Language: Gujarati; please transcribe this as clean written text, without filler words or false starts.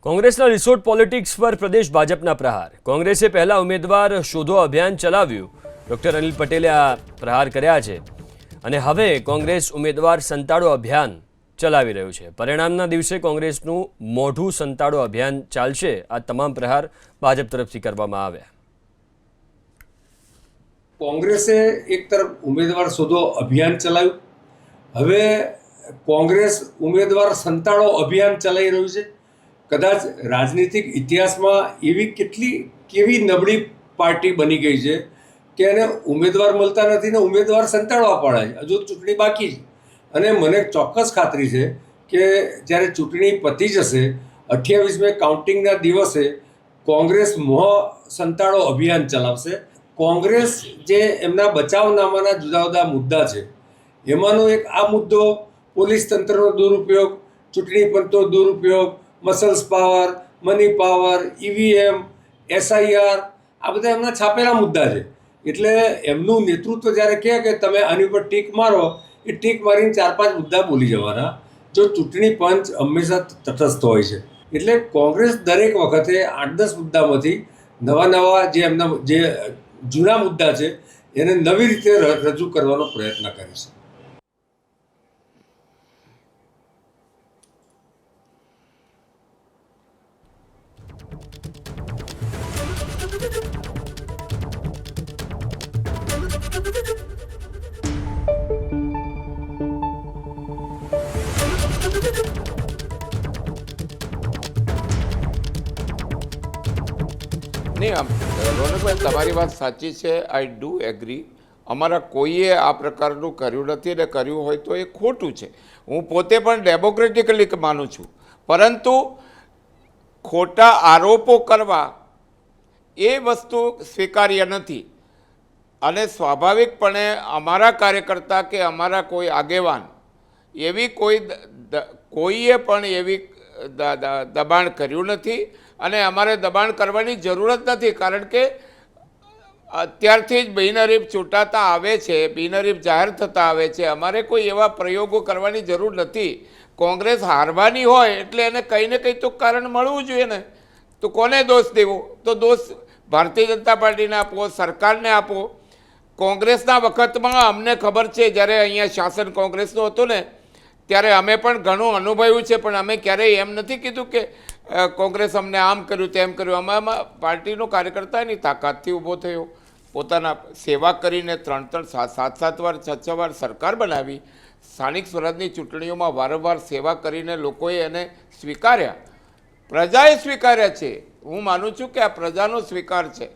કોંગ્રેસના રિસોર્ટ પોલિટિક્સ પર પ્રદેશ ભાજપના પ્રહાર. કોંગ્રેસે પહેલા ઉમેદવાર શોધો અભિયાન ચલાવ્યું. ડોક્ટર અનિલ પટેલે આ પ્રહાર કર્યા છે અને હવે કોંગ્રેસ ઉમેદવાર સંતાડો અભિયાન ચલાવી રહ્યું છે. પરિણામના દિવસે કોંગ્રેસનું મોઢું સંતાડો અભિયાન ચાલશે. આ તમામ પ્રહાર ભાજપ તરફથી કરવામાં આવ્યા. કોંગ્રેસે એક તરફ ઉમેદવાર શોધો અભિયાન ચલાવ્યું. હવે કોંગ્રેસ ઉમેદવાર સંતાડો અભિયાન ચલાવી રહ્યું છે. કદાચ રાજનીતિક ઇતિહાસમાં એવી કેવી નબળી પાર્ટી બની ગઈ છે કે એને ઉમેદવાર મળતા નથી ને ઉમેદવાર સંતાડવા પડે છે. હજુ ચૂંટણી બાકી છે અને મને ચોક્કસ ખાતરી છે કે જ્યારે ચૂંટણી પતી જશે 28મે કાઉન્ટિંગના દિવસે કોંગ્રેસ સંતાડો અભિયાન ચલાવશે. કોંગ્રેસ જે એમના બચાવનામાના જુદા જુદા મુદ્દા છે એમાંનો એક આ મુદ્દો પોલીસ તંત્રનો દુરુપયોગ, ચૂંટણી પંચનો દુરુપયોગ, muscles power, money power, EVM, SIR આ બધા એમના છાપેલા મુદ્દા છે. એટલે એમનું નેતૃત્વ જ્યારે કહે કે તમે આની ઉપર ટીક મારો, એ ટીક મારીને 4-5 મુદ્દા બોલી જવાના. જો ચૂંટણી પંચ હંમેશા તટસ્થ હોય છે એટલે કોંગ્રેસ દરેક વખતે 8-10 મુદ્દામાંથી નવા જે જૂના મુદ્દા છે એને નવી રીતે રજૂ કરવાનો પ્રયત્ન કરે છે. નહીં, રોનકભાઈ તમારી વાત સાચી છે. I do agree. અમારા કોઈએ આ પ્રકારનું કર્યું નથી અને કર્યું હોય તો એ ખોટું છે. હું પોતે પણ ડેમોક્રેટિકલી માનું છું, પરંતુ ખોટા આરોપો કરવા એ વસ્તુ સ્વીકાર્ય નથી. અને સ્વાભાવિકપણે અમારા કાર્યકર્તા કે અમારા કોઈ આગેવાન એવી કોઈએ પણ એવી દબાણ કર્યું નથી અને અમારે દબાણ કરવાની જરૂરત નથી. કારણ કે અત્યારથી જ બિનહરીફ ચૂંટાતા આવે છે, બિનહરીફ જાહેર થતા આવે છે. અમારે કોઈ એવા પ્રયોગો કરવાની જરૂર નથી. કોંગ્રેસ હારવાની હોય એટલે એને કંઈ ને કંઈ તો કારણ મળવું જોઈએ ને. તો કોને દોષ દેવો? તો દોષ ભારતીય જનતા પાર્ટીને આપો, સરકારને આપો. કોંગ્રેસના વખતમાં અમને ખબર છે, જ્યારે અહીંયા શાસન કોંગ્રેસનું હતું ને ત્યારે અમે પણ ઘણું અનુભવ્યું છે, પણ અમે ક્યારેય એમ નથી કીધું કે કોંગ્રેસ અમને આમ કર્યું તેમ કર્યું. અમે પાર્ટીનો કાર્યકર્તા એની તાકાતથી ઊભો થયો, પોતાના સેવા કરીને 3-3, 7-7 વાર 6-6 વાર સરકાર બનાવી. સ્થાનિક સ્વરાજની ચૂંટણીઓમાં વારંવાર સેવા કરીને લોકોએ એને સ્વીકાર્યા, પ્રજાએ સ્વીકાર્યા છે. હું માનું છું કે આ પ્રજાનો સ્વીકાર છે.